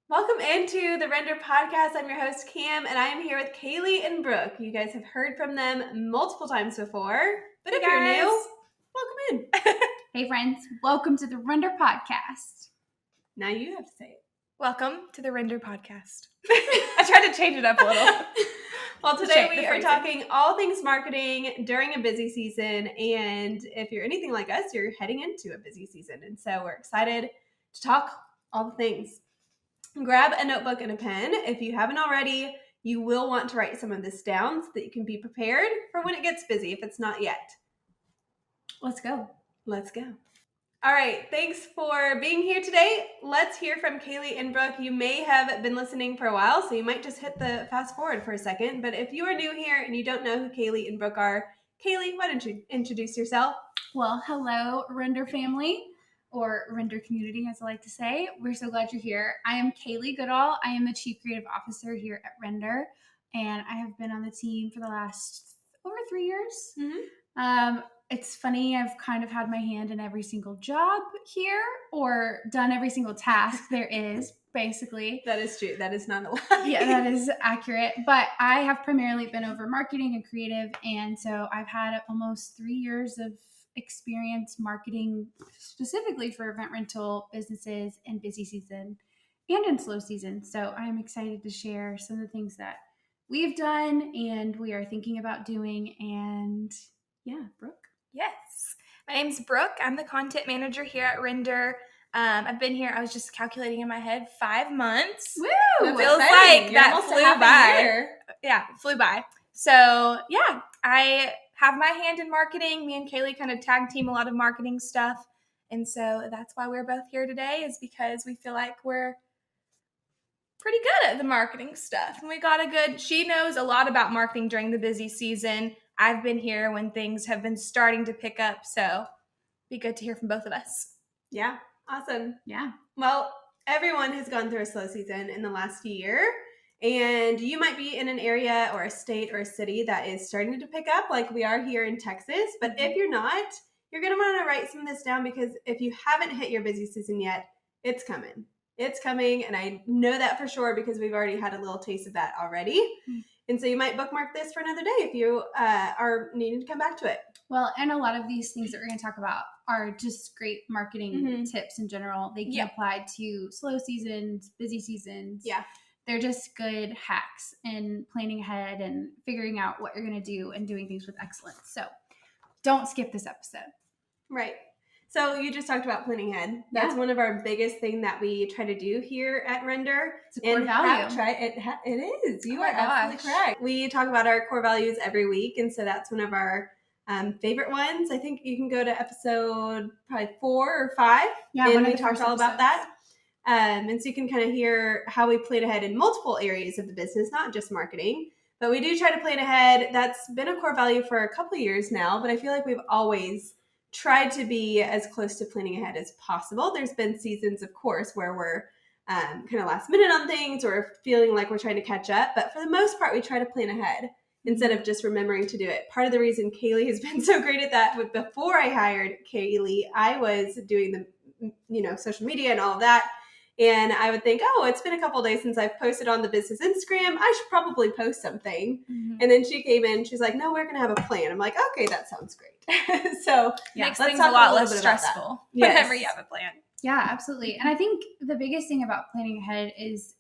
Welcome into the Render Podcast. I'm your host, Cam, and I am here with Kaylee and Brooke. You guys have heard from them multiple times before, but if you're new, welcome in. Hey friends, welcome to the Render Podcast. Now you have to say it. Welcome to the Render Podcast. I tried to change it up a little. Well, today we are talking all things marketing during a busy season, and if you're anything like us, you're heading into a busy season, and so we're excited to talk all the things. Grab a notebook and a pen. If you haven't already, you will want to write some of this down so that you can be prepared for when it gets busy, if it's not yet. Let's go. Let's go. All right, thanks for being here today. Let's hear from Kaylee and Brooke. You may have been listening for a while, so you might just hit the fast forward for a second. But if you are new here and you don't know who Kaylee and Brooke are, Kaylee, why don't you introduce yourself? Well, hello, Render family, or Render community, as I like to say. We're so glad you're here. I am Kaylee Goodall. I am the Chief Creative Officer here at Render, and I have been on the team for the last over 3 years. Mm-hmm. It's funny, I've kind of had my hand in every single job here, or done every single task there is, basically. That is true. That is not a lie. Yeah, that is accurate. But I have primarily been over marketing and creative, and so I've had almost 3 years of experience marketing specifically for event rental businesses in busy season and in slow season. So I'm excited to share some of the things that we've done and we are thinking about doing. And yeah, Brooke. Yes. My name's Brooke. I'm the content manager here at Render. I've been here, I was just calculating in my head, 5 months. Woo! It feels like that flew by. Yeah, it flew by. So yeah, I have my hand in marketing. Me and Kaylee kind of tag team a lot of marketing stuff. And so that's why we're both here today, is because we feel like we're pretty good at the marketing stuff. And she knows a lot about marketing during the busy season. I've been here when things have been starting to pick up. So be good to hear from both of us. Yeah. Awesome. Yeah. Well, everyone has gone through a slow season in the last year, and you might be in an area or a state or a city that is starting to pick up like we are here in Texas. But if you're not, you're going to want to write some of this down, because if you haven't hit your busy season yet, it's coming. It's coming, and I know that for sure because we've already had a little taste of that already. Mm-hmm. And so you might bookmark this for another day if you are needing to come back to it. Well, and a lot of these things that we're going to talk about are just great marketing tips in general. They can apply to slow seasons, busy seasons. Yeah. They're just good hacks in planning ahead and figuring out what you're going to do and doing things with excellence. So don't skip this episode. Right. So you just talked about planning ahead. That's one of our biggest thing that we try to do here at Render. It's a core value. It is. You are absolutely correct. We talk about our core values every week, and so that's one of our favorite ones. I think you can go to episode probably 4 or 5, and we talked all about that. And so you can kind of hear how we plan ahead in multiple areas of the business, not just marketing. But we do try to plan ahead. That's been a core value for a couple of years now, but I feel like we've always tried to be as close to planning ahead as possible. There's been seasons, of course, where we're kind of last minute on things or feeling like we're trying to catch up. But for the most part, we try to plan ahead instead of just remembering to do it. Part of the reason Kaylee has been so great at that, before I hired Kaylee, I was doing the social media and all of that. And I would think, it's been a couple of days since I've posted on the business Instagram. I should probably post something. Mm-hmm. And then she came in. She's like, no, we're going to have a plan. I'm like, okay, that sounds great. So makes things a lot less stressful whenever you have a plan. Yeah, absolutely. And I think the biggest thing about planning ahead is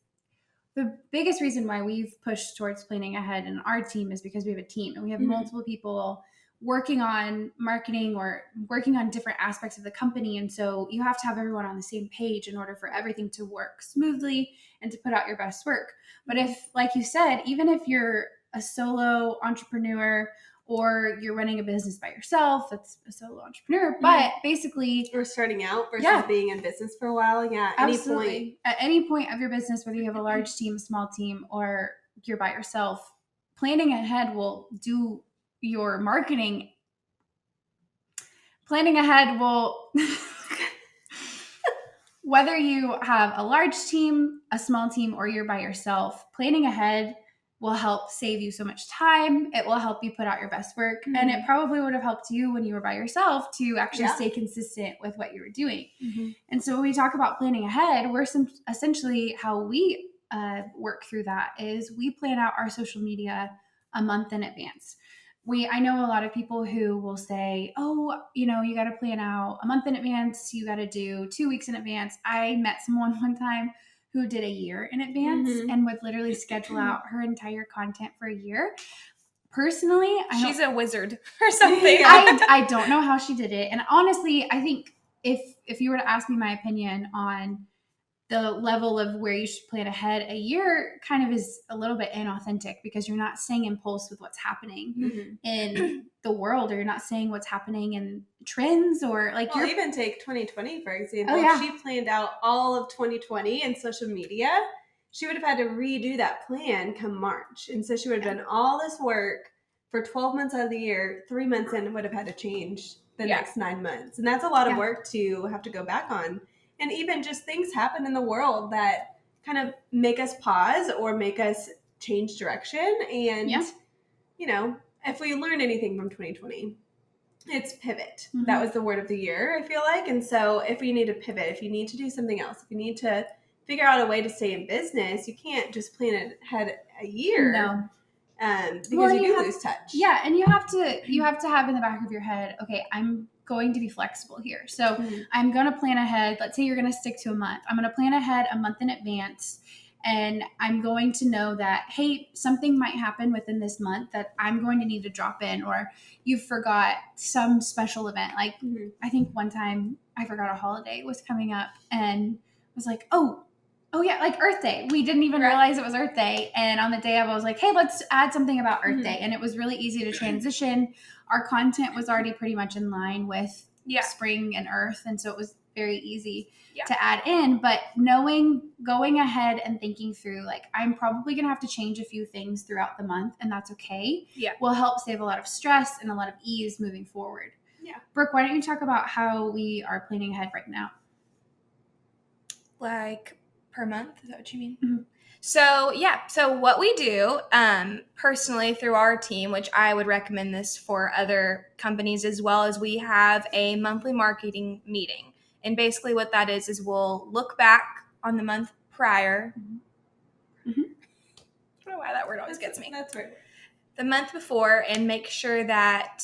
the biggest reason why we've pushed towards planning ahead in our team is because we have a team and we have multiple people working on marketing or working on different aspects of the company. And so you have to have everyone on the same page in order for everything to work smoothly and to put out your best work. But if, like you said, even if you're a solo entrepreneur or you're running a business by yourself, that's a solo entrepreneur, but basically you're starting out versus being in business for a while. Yeah. Absolutely. At any point of your business, whether you have a large team, a small team, or you're by yourself, planning ahead will do your marketing. Planning ahead will, whether you have a large team, a small team, or you're by yourself, planning ahead will help save you so much time. It will help you put out your best work. Mm-hmm. And it probably would have helped you when you were by yourself to actually stay consistent with what you were doing. Mm-hmm. And so when we talk about planning ahead, we're essentially how we work through that is we plan out our social media a month in advance. I know a lot of people who will say, oh, you got to plan out a month in advance. You got to do 2 weeks in advance. I met someone one time who did a year in advance and would literally schedule out her entire content for a year. Personally, she's a wizard or something. I don't know how she did it. And honestly, I think if you were to ask me my opinion on the level of where you should plan ahead, a year kind of is a little bit inauthentic because you're not staying in pulse with what's happening in the world, or you're not saying what's happening in trends, or you're even take 2020, for example. If she planned out all of 2020 in social media, she would have had to redo that plan come March. And so she would have done all this work for 12 months out of the year. 3 months in would have had to change the next 9 months. And that's a lot of work to have to go back on. And even just things happen in the world that kind of make us pause or make us change direction. And, if we learn anything from 2020, it's pivot. Mm-hmm. That was the word of the year, I feel like. And so if you need to pivot, if you need to do something else, if you need to figure out a way to stay in business, you can't just plan ahead a year. No. Because you do lose touch. Yeah. And you have to have in the back of your head, okay, I'm going to be flexible here. So I'm going to plan ahead. Let's say you're going to stick to a month. I'm going to plan ahead a month in advance. And I'm going to know that, hey, something might happen within this month that I'm going to need to drop in, or you forgot some special event. Like I think one time I forgot a holiday was coming up and was like, oh yeah, like Earth Day. We didn't even realize it was Earth Day. And on the day of, I was like, hey, let's add something about Earth Day. And it was really easy to transition. Our content was already pretty much in line with spring and Earth. And so it was very easy to add in. But going ahead and thinking through, like, I'm probably going to have to change a few things throughout the month, and that's okay. Yeah. Will help save a lot of stress and a lot of ease moving forward. Yeah. Brooke, why don't you talk about how we are planning ahead right now? Like per month? Is that what you mean? Mm-hmm. So what we do personally through our team, which I would recommend this for other companies as well, is we have a monthly marketing meeting. And basically what that is we'll look back on the month prior. Mm-hmm. I don't know why that word always gets me. That's right. The month before, and make sure that,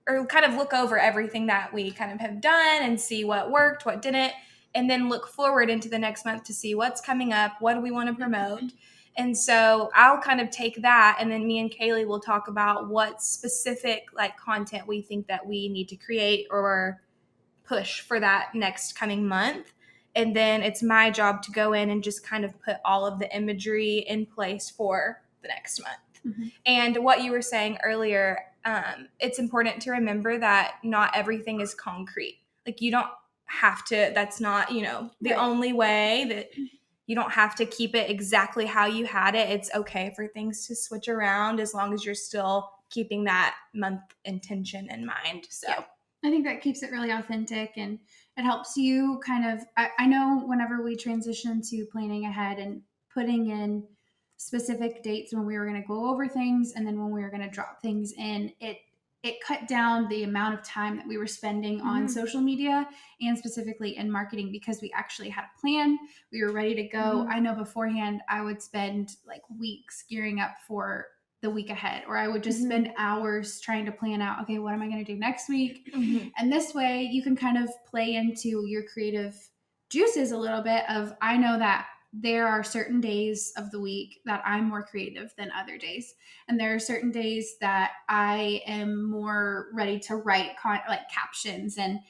or kind of look over everything that we kind of have done and see what worked, what didn't. And then look forward into the next month to see what's coming up, what do we want to promote. And so I'll kind of take that, and then me and Kaylee will talk about what specific content we think that we need to create or push for that next coming month. And then it's my job to go in and just kind of put all of the imagery in place for the next month. Mm-hmm. And what you were saying earlier, it's important to remember that not everything is concrete. You don't have to, that's not, the only way, that you don't have to keep it exactly how you had it. It's okay for things to switch around as long as you're still keeping that month intention in mind. So I think that keeps it really authentic, and it helps you kind of, I know whenever we transition to planning ahead and putting in specific dates when we were going to go over things and then when we were going to drop things in, it cut down the amount of time that we were spending on social media and specifically in marketing, because we actually had a plan. We were ready to go. Mm-hmm. I know beforehand I would spend weeks gearing up for the week ahead, or I would just spend hours trying to plan out, okay, what am I going to do next week? Mm-hmm. And this way you can kind of play into your creative juices a little bit of, I know that there are certain days of the week that I'm more creative than other days. And there are certain days that I am more ready to write captions. And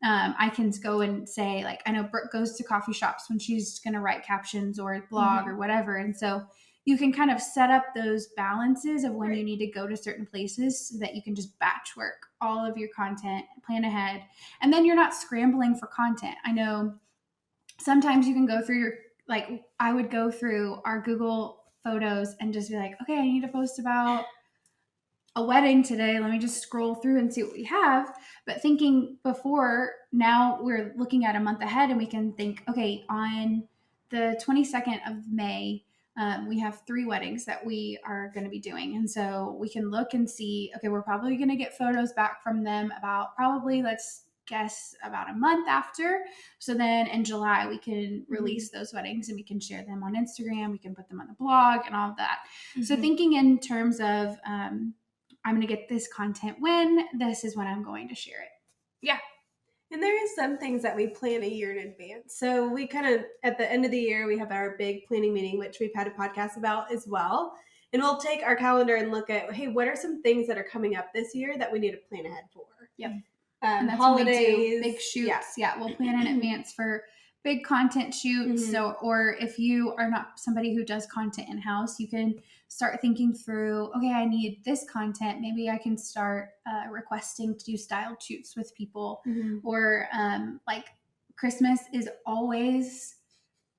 I can go and say, I know Brooke goes to coffee shops when she's going to write captions or blog or whatever. And so you can kind of set up those balances of when you need to go to certain places so that you can just batch work all of your content, plan ahead. And then you're not scrambling for content. I know sometimes you can go through I would go through our Google Photos and just be like, okay, I need to post about a wedding today. Let me just scroll through and see what we have. But thinking before, now we're looking at a month ahead and we can think, okay, on the 22nd of May, we have 3 weddings that we are going to be doing. And so we can look and see, okay, we're probably going to get photos back from them about probably, let's guess, about a month after. So then in July, we can release those weddings and we can share them on Instagram. We can put them on the blog and all of that. So thinking in terms of, I'm going to get this content when, this is when I'm going to share it. Yeah. And there is some things that we plan a year in advance. So we kind of, at the end of the year, we have our big planning meeting, which we've had a podcast about as well. And we'll take our calendar and look at, hey, what are some things that are coming up this year that we need to plan ahead for? Yep. And that's holidays, big shoots. Yeah, we'll plan in advance for big content shoots. So, or if you are not somebody who does content in-house, you can start thinking through, okay, I need this content. Maybe I can start requesting to do styled shoots with people. Or like Christmas is always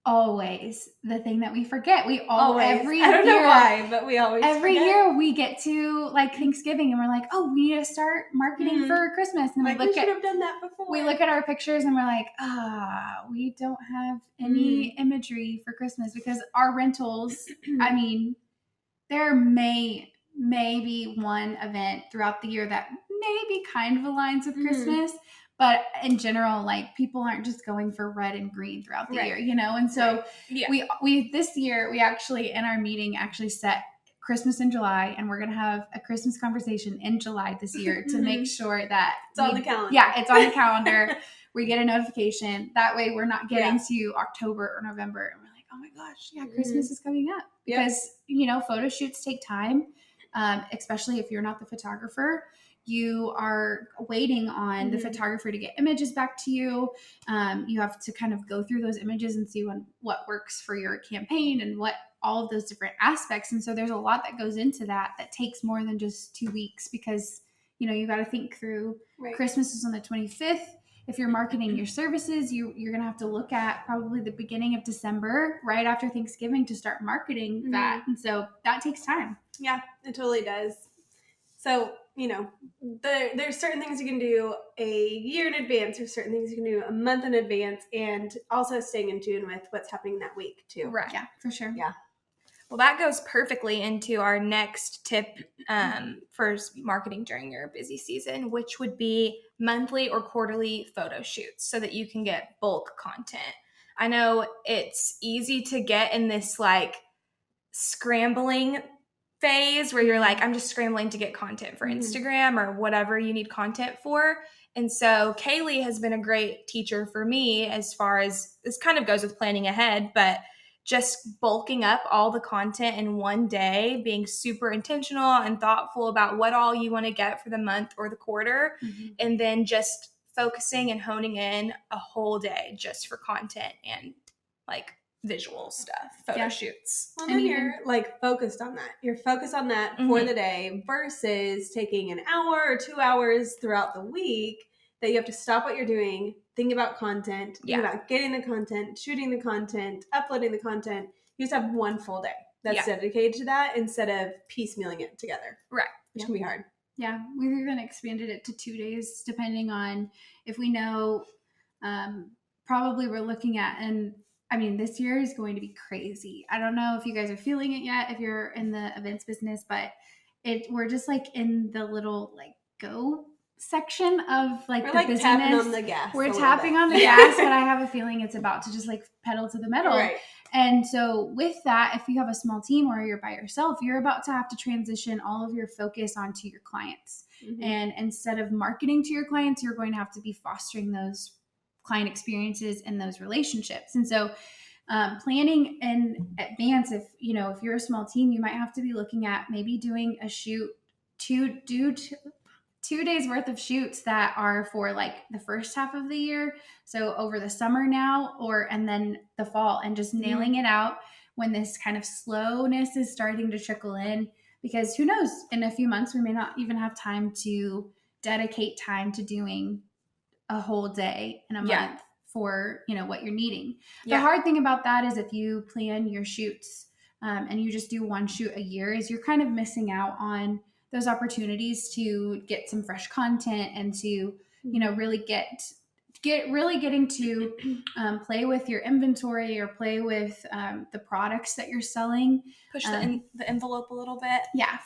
the thing that we forget. We every year, I don't know why, but we always every forget. Year we get to like Thanksgiving and we're like, oh, we need to start marketing for Christmas. And like, we should have done that before. We look at our pictures and we're like, we don't have any imagery for Christmas because our rentals, I mean, there may be one event throughout the year that maybe kind of aligns with Christmas. But in general, like people aren't just going for red and green throughout the year, you know? And so we this year, we actually in our meeting actually set Christmas in July, and we're going to have a Christmas conversation in July this year to make sure that it's on the calendar. Yeah, it's on the calendar. We get a notification. That way we're not getting to October or November and we're like, oh my gosh, Christmas is coming up. Because, you know, photo shoots take time, especially if you're not the photographer. You are waiting on the photographer to get images back to you. You have to kind of go through those images and see what works for your campaign and what all of those different aspects. And so there's a lot that goes into that takes more than just 2 weeks because, you know, you got to think through Christmas is on the 25th. If you're marketing your services, you're going to have to look at probably the beginning of December, right after Thanksgiving, to start marketing that. And so that takes time. Yeah, it totally does. So, you know, there's certain things you can do a year in advance. There's certain things you can do a month in advance, and also staying in tune with what's happening that week too. Right. Yeah, for sure. Yeah. Well, that goes perfectly into our next tip for marketing during your busy season, which would be monthly or quarterly photo shoots so that you can get bulk content. I know it's easy to get in this like scrambling phase where you're like, I'm just scrambling to get content for Instagram or whatever you need content for. And so Kaylee has been a great teacher for me as far as this kind of goes with planning ahead, but just bulking up all the content in one day, being super intentional and thoughtful about what all you want to get for the month or the quarter, and then just focusing and honing in a whole day just for content and like visual stuff, photo shoots. Well, then you're like focused on that. You're focused on that for the day versus taking an hour or 2 hours throughout the week that you have to stop what you're doing, think about content, think about getting the content, shooting the content, uploading the content. You just have one full day that's dedicated to that instead of piecemealing it together. Right. Which can be hard. Yeah. We've even expanded it to 2 days depending on if we know probably we're looking at, and I mean, this year is going to be crazy. I don't know if you guys are feeling it yet, if you're in the events business, but we're just like in the little like go section of like we're the like busyness. Tapping on the gas. We're tapping on the gas, but I have a feeling it's about to just like pedal to the metal. Right. And so with that, if you have a small team or you're by yourself, you're about to have to transition all of your focus onto your clients. And instead of marketing to your clients, you're going to have to be fostering those client experiences and those relationships. And so planning in advance, if you're a small team, you might have to be looking at maybe doing a shoot 2 days worth of shoots that are for like the first half of the year. So over the summer now, and then the fall, and just nailing it out when this kind of slowness is starting to trickle in, because who knows, in a few months, we may not even have time to dedicate time to doing a whole day in a month for, what you're needing. The hard thing about that is if you plan your shoots and you just do one shoot a year, is you're kind of missing out on those opportunities to get some fresh content and to, really getting to play with your inventory or play with the products that you're selling. Push the envelope a little bit. Yeah,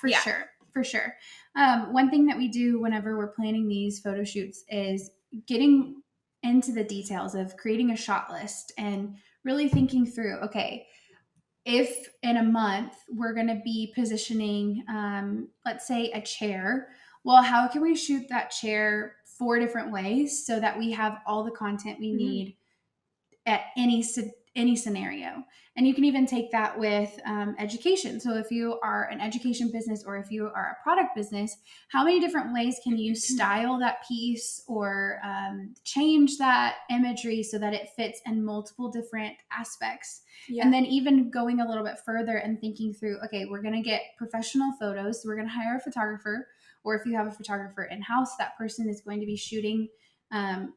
for sure. One thing that we do whenever we're planning these photo shoots is getting into the details of creating a shot list and really thinking through, okay, if in a month we're going to be positioning, let's say a chair, well, how can we shoot that chair 4 different ways so that we have all the content we need at any scenario? And you can even take that with education. So if you are an education business or if you are a product business, how many different ways can you style that piece or change that imagery so that it fits in multiple different aspects? And then even going a little bit further and thinking through, okay, we're going to get professional photos. So we're going to hire a photographer, or if you have a photographer in-house, that person is going to be shooting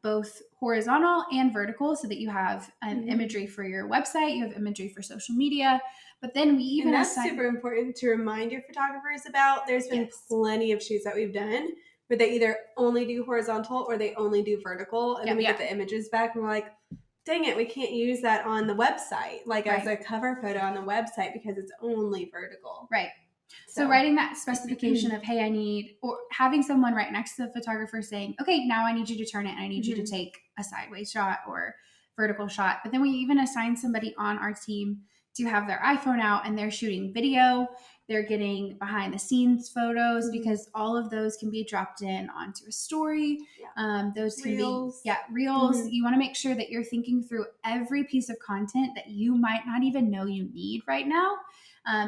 both horizontal and vertical so that you have imagery for your website, you have imagery for social media. But then we even that's super important to remind your photographers about. There's been plenty of shoots that we've done where they either only do horizontal or they only do vertical, and then we get the images back and we're like, dang it, we can't use that on the website, like as a cover photo on the website because it's only vertical. Right. So writing that specification of, hey, I need, or having someone right next to the photographer saying, okay, now I need you to turn it and I need you to take a sideways shot or vertical shot. But then we even assign somebody on our team to have their iPhone out and they're shooting video. They're getting behind the scenes photos because all of those can be dropped in onto a story. Those can reels. Reels. You want to make sure that you're thinking through every piece of content that you might not even know you need right now.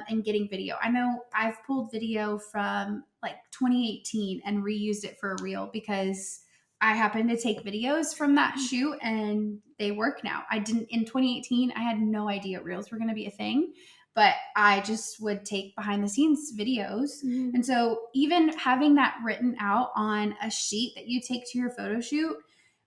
And getting video. I know I've pulled video from like 2018 and reused it for a reel because I happened to take videos from that shoot and they work now. In 2018, I had no idea reels were going to be a thing, but I just would take behind the scenes videos. And so even having that written out on a sheet that you take to your photo shoot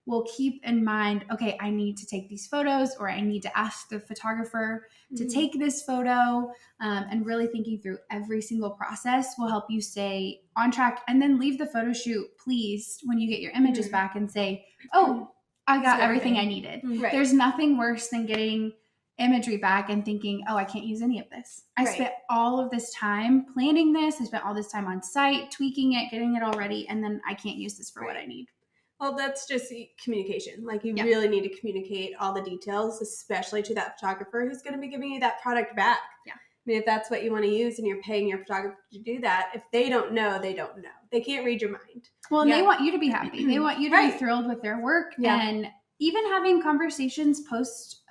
will keep in mind, okay, I need to take these photos, or I need to ask the photographer to take this photo, and really thinking through every single process will help you stay on track, and then leave the photo shoot pleased when you get your images back and say, oh, I got everything I needed. There's nothing worse than getting imagery back and thinking, oh, I can't use any of this. I spent all of this time planning this. I spent all this time on site, tweaking it, getting it all ready, and then I can't use this for what I need. Well, that's just communication. Like you really need to communicate all the details, especially to that photographer who's going to be giving you that product back. I mean, if that's what you want to use and you're paying your photographer to do that, if they don't know, they don't know. They can't read your mind. Well, and they want you to be happy. They want you to be thrilled with their work. And even having conversations post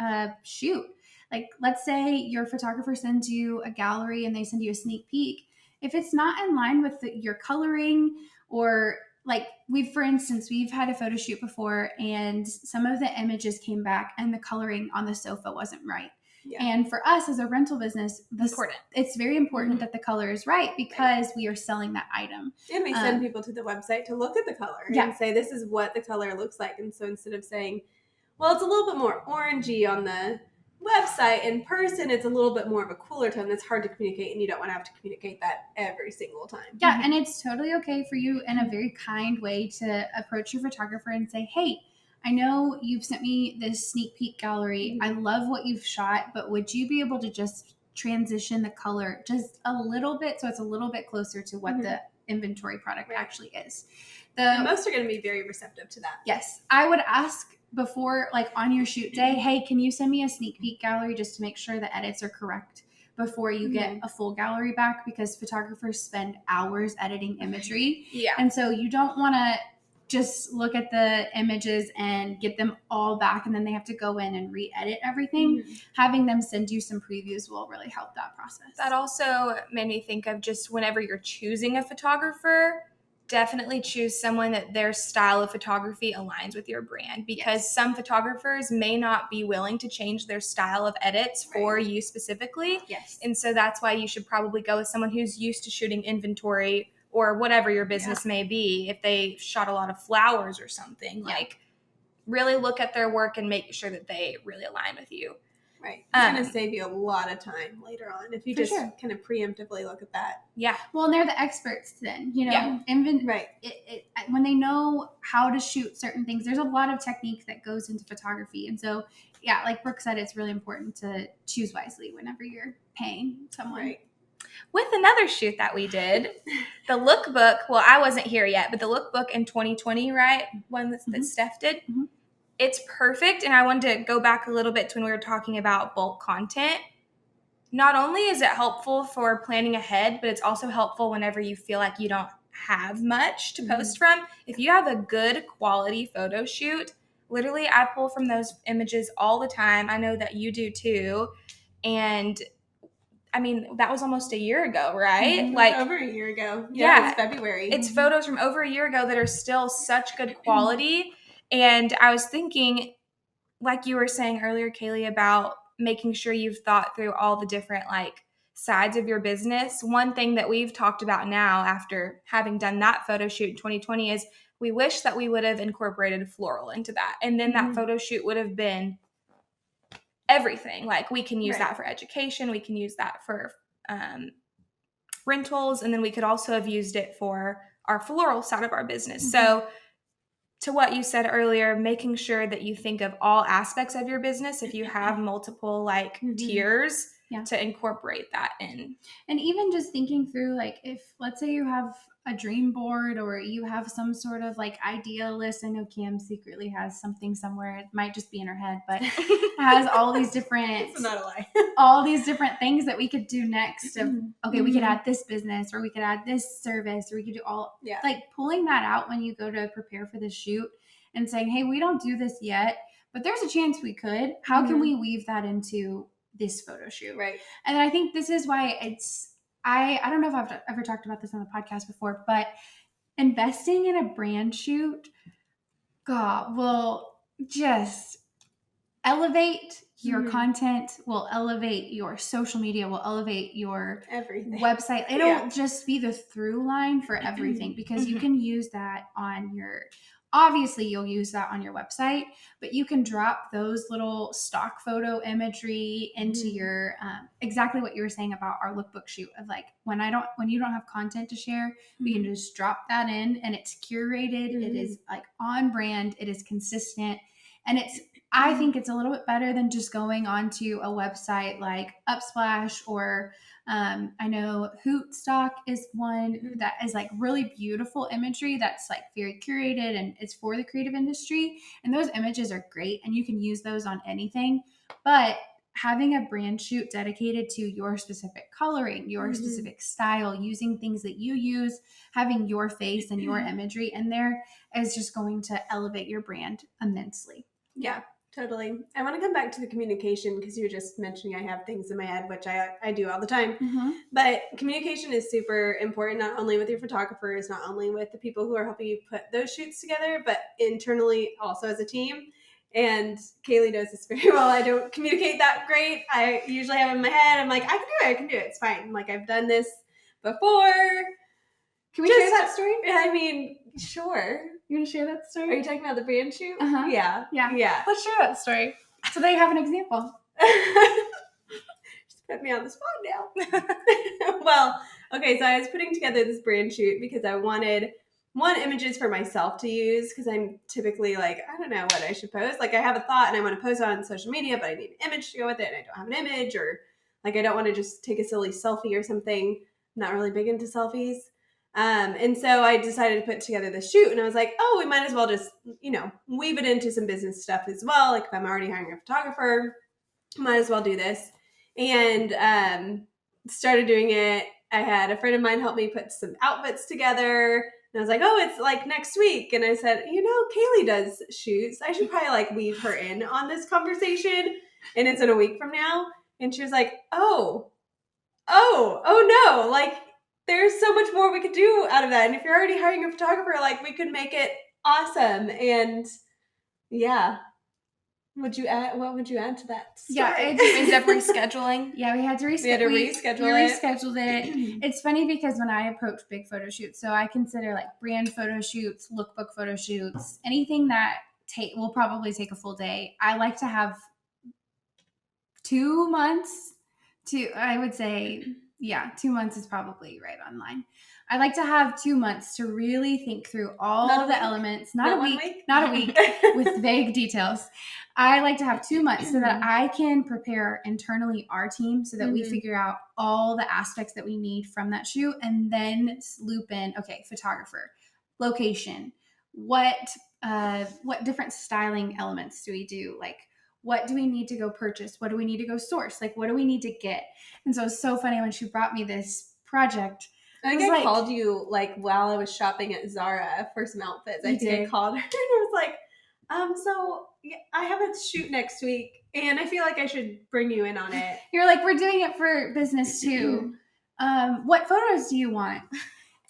shoot. Like, let's say your photographer sends you a gallery and they send you a sneak peek. If it's not in line with your coloring, or like for instance, we've had a photo shoot before and some of the images came back and the coloring on the sofa wasn't right. And for us as a rental business, it's very important that the color is right because we are selling that item. And we send people to the website to look at the color and say, this is what the color looks like. And so instead of saying, well, it's a little bit more orangey on the website, in person it's a little bit more of a cooler tone that's hard to communicate, and you don't want to have to communicate that every single time. And it's totally okay for you in a very kind way to approach your photographer and say, hey, I know you've sent me this sneak peek gallery. I love what you've shot, but would you be able to just transition the color just a little bit so it's a little bit closer to what the inventory product actually is? And most are going to be very receptive to that. Yes. I would ask before, like on your shoot day, hey, can you send me a sneak peek gallery just to make sure the edits are correct before you get a full gallery back, because photographers spend hours editing imagery. And so you don't want to just look at the images and get them all back and then they have to go in and re-edit everything. Having them send you some previews will really help that process. That also made me think of just whenever you're choosing a photographer, definitely choose someone that their style of photography aligns with your brand, because some photographers may not be willing to change their style of edits for you specifically. And so that's why you should probably go with someone who's used to shooting inventory or whatever your business may be. If they shot a lot of flowers or something, like really look at their work and make sure that they really align with you. Right. It's going to save you a lot of time later on if you just kind of preemptively look at that. Yeah. Well, and they're the experts then, you know. Yeah. Right. When they know how to shoot certain things, there's a lot of technique that goes into photography. And so, yeah, like Brooke said, it's really important to choose wisely whenever you're paying someone. Right. With another shoot that we did, the lookbook, well, I wasn't here yet, but the lookbook in 2020, right? One that Steph did. Mm-hmm. It's perfect. And I wanted to go back a little bit to when we were talking about bulk content. Not only is it helpful for planning ahead, but it's also helpful whenever you feel like you don't have much to post from. If you have a good quality photo shoot, literally I pull from those images all the time. I know that you do too. And I mean, that was almost a year ago, right? Mm-hmm. Like over a year ago. Yeah. It was February. It's photos from over a year ago that are still such good quality. And I was thinking, like you were saying earlier, Kaylee, about making sure you've thought through all the different like sides of your business. One thing that we've talked about now after having done that photo shoot in 2020 is we wish that we would have incorporated floral into that. And then that photo shoot would have been everything. Like we can use that for education. We can use that for rentals. And then we could also have used it for our floral side of our business. So to what you said earlier, making sure that you think of all aspects of your business, if you have multiple like tiers, to incorporate that in. And even just thinking through, like, if let's say you have a dream board or you have some sort of like idea list. I know Cam secretly has something somewhere. It might just be in her head, but has all these different, it's not a lie. all these different things that we could do next. Of okay, we could add this business, or we could add this service, or we could do all like pulling that out when you go to prepare for the shoot and saying, hey, we don't do this yet, but there's a chance we could. How can we weave that into this photo shoot? Right. And I think this is why it's, I don't know if I've ever talked about this on the podcast before, but investing in a brand shoot, God, will just elevate your content, will elevate your social media, will elevate your everything website. It'll just be the through line for everything, because you can use that on your, obviously you'll use that on your website, but you can drop those little stock photo imagery into your, exactly what you were saying about our lookbook shoot of like, when you don't have content to share, we can just drop that in and it's curated. It is like on brand. It is consistent. And I think it's a little bit better than just going onto a website like Upsplash or I know Hootstock is one that is like really beautiful imagery that's like very curated and it's for the creative industry. And those images are great and you can use those on anything. But having a brand shoot dedicated to your specific coloring, your specific style, using things that you use, having your face and your imagery in there is just going to elevate your brand immensely. Yeah. Totally. I want to come back to the communication because you were just mentioning I have things in my head, which I do all the time. But communication is super important, not only with your photographers, not only with the people who are helping you put those shoots together, but internally also as a team. And Kaylee does this very well. I don't communicate that great. I usually have it in my head. I'm like, I can do it. It's fine. Like, I've done this before. Can we share that story? I mean, sure. You want to share that story? Are you talking about the brand shoot? Yeah. Let's share that story so they have an example. Just put me on the spot now. Well, okay, so I was putting together this brand shoot because I wanted images for myself to use because I'm typically like, I don't know what I should post. Like I have a thought and I want to post it on social media, but I need an image to go with it and I don't have an image, or like I don't want to just take a silly selfie or something. I'm not really big into selfies. And so I decided to put together the shoot and I was like, oh, we might as well just, weave it into some business stuff as well. Like if I'm already hiring a photographer, might as well do this. And started doing it. I had a friend of mine help me put some outfits together. And I was like, oh, it's like next week. And I said, Kaylee does shoots. I should probably like weave her in on this conversation. And it's in a week from now. And she was like, oh no. Like, there's so much more we could do out of that. And if you're already hiring a photographer, like we could make it awesome. And yeah. What would you add to that story? Yeah, it just ends up rescheduling. Yeah, we had to reschedule. We rescheduled it. It's funny because when I approach big photo shoots, so I consider like brand photo shoots, lookbook photo shoots, anything that will probably take a full day. I like to have 2 months I would say, 2 months is probably right on line. I like to have 2 months to really think through all the elements. Not a week with vague details. I like to have 2 months so that I can prepare internally our team so that we figure out all the aspects that we need from that shoot, and then loop in, okay, photographer, location, what different styling elements do we do? Like, what do we need to go purchase? What do we need to go source? Like, what do we need to get? And so it's so funny when she brought me this project. I think I called you like while I was shopping at Zara for some outfits. I think I called her and I was like, so I have a shoot next week and I feel like I should bring you in on it. You're like, we're doing it for business too. What photos do you want?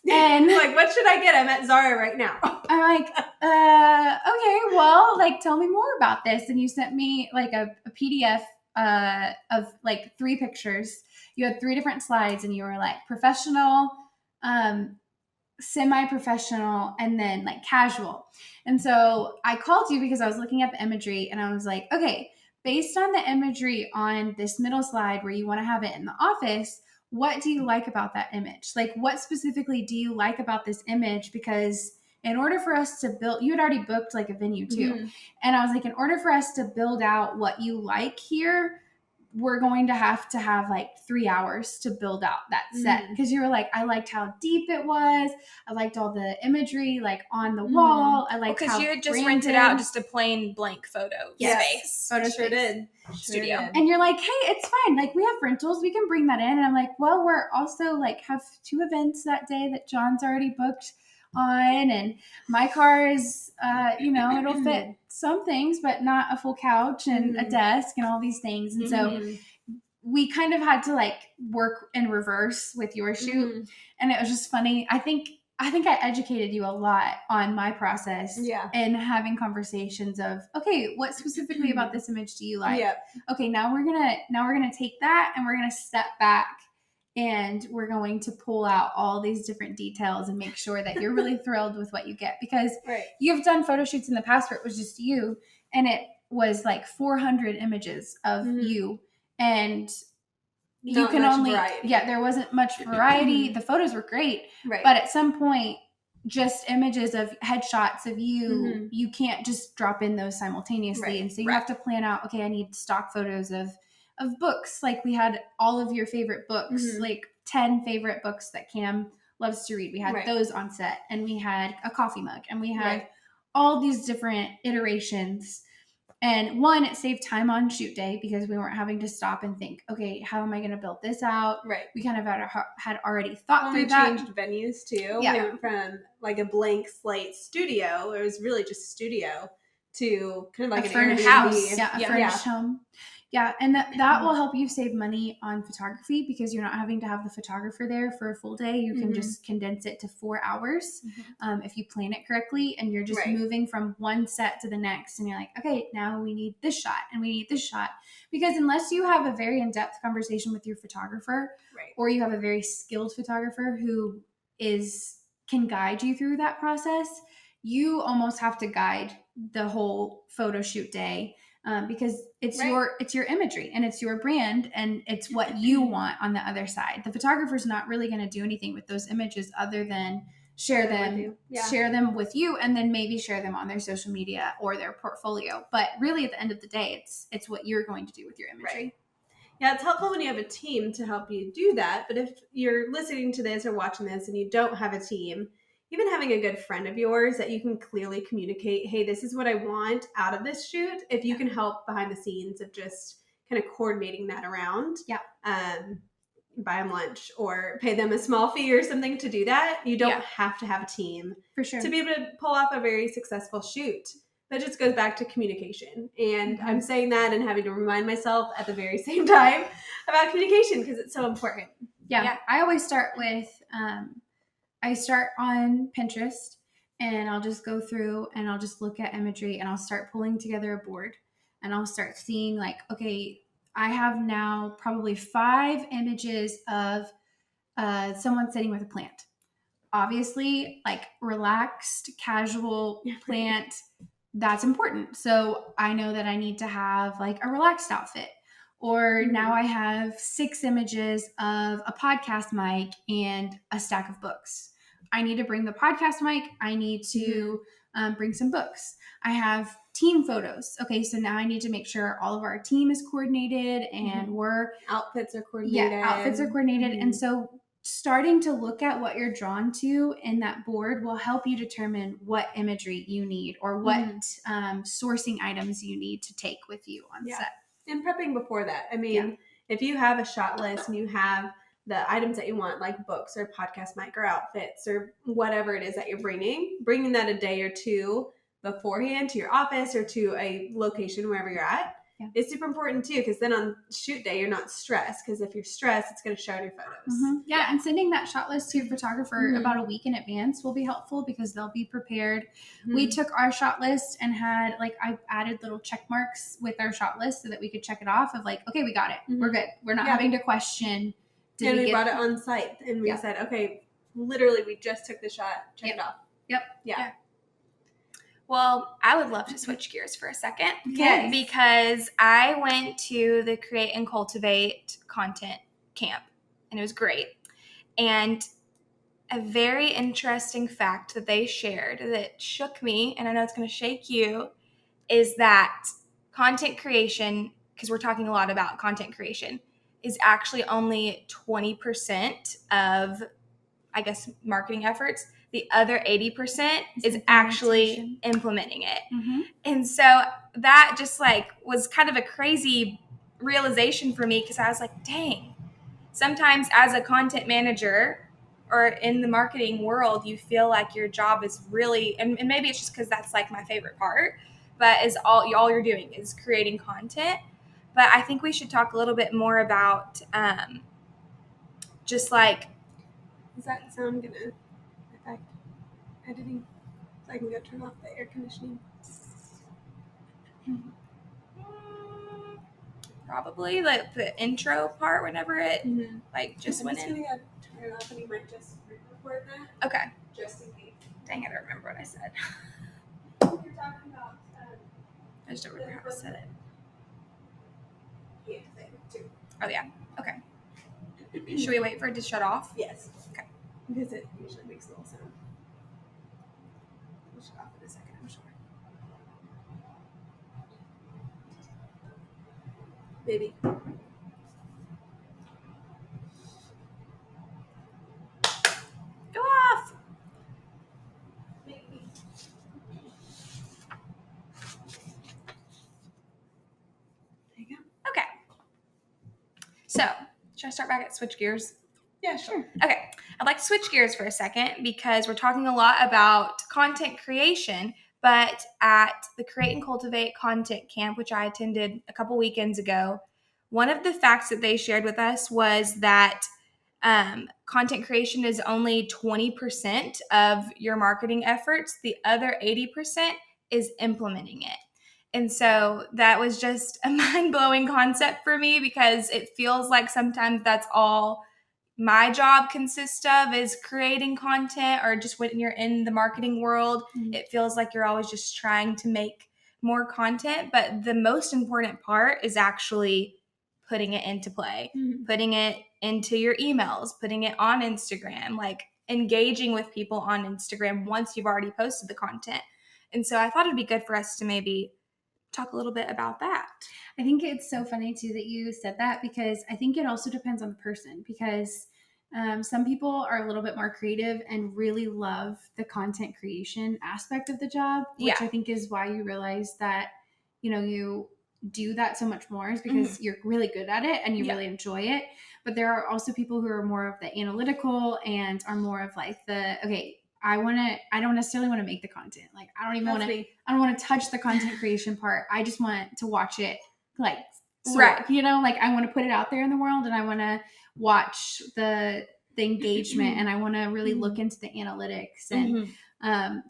And like, what should I get? I'm at Zara right now. I'm like, okay, well, like, tell me more about this. And you sent me like a PDF of like 3 pictures. You had 3 different slides and you were like professional, semi-professional, and then like casual. And so I called you because I was looking at the imagery and I was like, okay, based on the imagery on this middle slide where you want to have it in the office, what do you like about that image? Like, what specifically do you like about this image? Because in order for us to build, you had already booked like a venue too. And I was like, in order for us to build out what you like here, we're going to have like 3 hours to build out that set. Because you were like, I liked how deep it was. I liked all the imagery like on the wall. I liked how because you had just rented out just a plain blank photo space. Photo sure did. Studio. Sure did. And you're like, hey, it's fine. Like, we have rentals. We can bring that in. And I'm like, well, we're also like have 2 events that day that John's already booked on, and my car is it'll fit some things but not a full couch and a desk and all these things. And so we kind of had to like work in reverse with your shoot. And it was just funny. I think I educated you a lot on my process and having conversations of, okay, what specifically about this image do you like? Okay, now we're gonna take that and we're gonna step back and we're going to pull out all these different details and make sure that you're really thrilled with what you get. Because you've done photo shoots in the past where it was just you and it was like 400 images of you, and you can only there wasn't much variety. The photos were great, but at some point just images of headshots of you, you can't just drop in those simultaneously. And so you have to plan out, okay, I need stock photos of books. Like, we had all of your favorite books, like 10 favorite books that Cam loves to read. We had those on set, and we had a coffee mug, and we had all these different iterations. And one, it saved time on shoot day because we weren't having to stop and think, okay, how am I going to build this out? We kind of had already thought through that. We changed venues too. We went from like a blank slate studio, it was really just a studio, to kind of like a furnished house. A furnished home. Yeah, and that will help you save money on photography because you're not having to have the photographer there for a full day. You can just condense it to 4 hours if you plan it correctly, and you're just moving from one set to the next. And you're like, okay, now we need this shot and we need this shot. Because unless you have a very in-depth conversation with your photographer or you have a very skilled photographer who can guide you through that process, you almost have to guide the whole photo shoot day. Because it's your imagery and it's your brand and it's what you want on the other side. The photographer's not really going to do anything with those images other than share them with you, and then maybe share them on their social media or their portfolio. But really, at the end of the day, it's what you're going to do with your imagery. Yeah, it's helpful when you have a team to help you do that. But if you're listening to this or watching this and you don't have a team, even having a good friend of yours that you can clearly communicate, hey, this is what I want out of this shoot. If you can help behind the scenes of just kind of coordinating that around, buy them lunch or pay them a small fee or something to do that. You don't have to have a team for sure to be able to pull off a very successful shoot. That just goes back to communication. And I'm saying that and having to remind myself at the very same time about communication because it's so important. Yeah. I always start with, I start on Pinterest and I'll just go through and I'll just look at imagery and I'll start pulling together a board and I'll start seeing like, okay, I have now probably 5 images of someone sitting with a plant. Obviously, like relaxed, casual plant, that's important. So I know that I need to have like a relaxed outfit. Or now I have 6 images of a podcast mic and a stack of books. I need to bring the podcast mic. I need to bring some books. I have team photos. Okay, so now I need to make sure all of our team is coordinated and outfits are coordinated. Yeah, outfits are coordinated. And so starting to look at what you're drawn to in that board will help you determine what imagery you need or what sourcing items you need to take with you on set. And prepping before that. I mean, if you have a shot list and you have the items that you want, like books or podcast mic or outfits or whatever it is that you're bringing that a day or two beforehand to your office or to a location wherever you're at is super important too, because then on shoot day you're not stressed, because if you're stressed it's going to show in your photos. And sending that shot list to your photographer about a week in advance will be helpful because they'll be prepared. We took our shot list and had I added little check marks with our shot list so that we could check it off of okay, we got it, we're good, we're not having to question. And we brought it on site and we said, okay, literally we just took the shot, check it off. Yeah. Well, I would love to switch gears for a second because I went to the Create and Cultivate content camp and it was great. And a very interesting fact that they shared that shook me, and I know it's going to shake you, is that content creation, because we're talking a lot about content creation, is actually only 20% of, I guess, marketing efforts. The other 80% is actually implementing it. And so that just was kind of a crazy realization for me, because I was like, dang, sometimes as a content manager or in the marketing world, you feel like your job is really, and maybe it's just because that's my favorite part, but is all you're doing is creating content. But I think we should talk a little bit more about just is that sound going to affect editing? So I can go turn off the air conditioning. Probably the intro part whenever it just went in. I'm just going to turn it off and you might just record that. Okay. Just in case. Dang, I don't remember what I said. You're talking about I just don't remember how I said it. Yeah, too. Oh yeah. Okay. Should we wait for it to shut off? Yes. Okay. Because it usually makes a little sound. We'll shut off in a second, I'm sure. Maybe. Go off. Maybe. There you go. Okay. So, should I start back at switch gears? Yeah, sure. Okay. I'd like to switch gears for a second because we're talking a lot about content creation, but at the Create and Cultivate content camp, which I attended a couple weekends ago, one of the facts that they shared with us was that content creation is only 20% of your marketing efforts. The other 80% is implementing it. And so that was just a mind-blowing concept for me, because it feels like sometimes that's all my job consists of, is creating content, or just when you're in the marketing world, it feels like you're always just trying to make more content. But the most important part is actually putting it into play, putting it into your emails, putting it on Instagram, engaging with people on Instagram once you've already posted the content. And so I thought it'd be good for us to maybe talk a little bit about that. I think it's so funny too that you said that, because I think it also depends on the person, because some people are a little bit more creative and really love the content creation aspect of the job, which I think is why you realize that, you do that so much more, is because you're really good at it and you really enjoy it. But there are also people who are more of the analytical and are more of I don't necessarily want to make the content. I don't want to touch the content creation part. I just want to watch it I want to put it out there in the world, and I want to watch the engagement, and I want to really look into the analytics. And I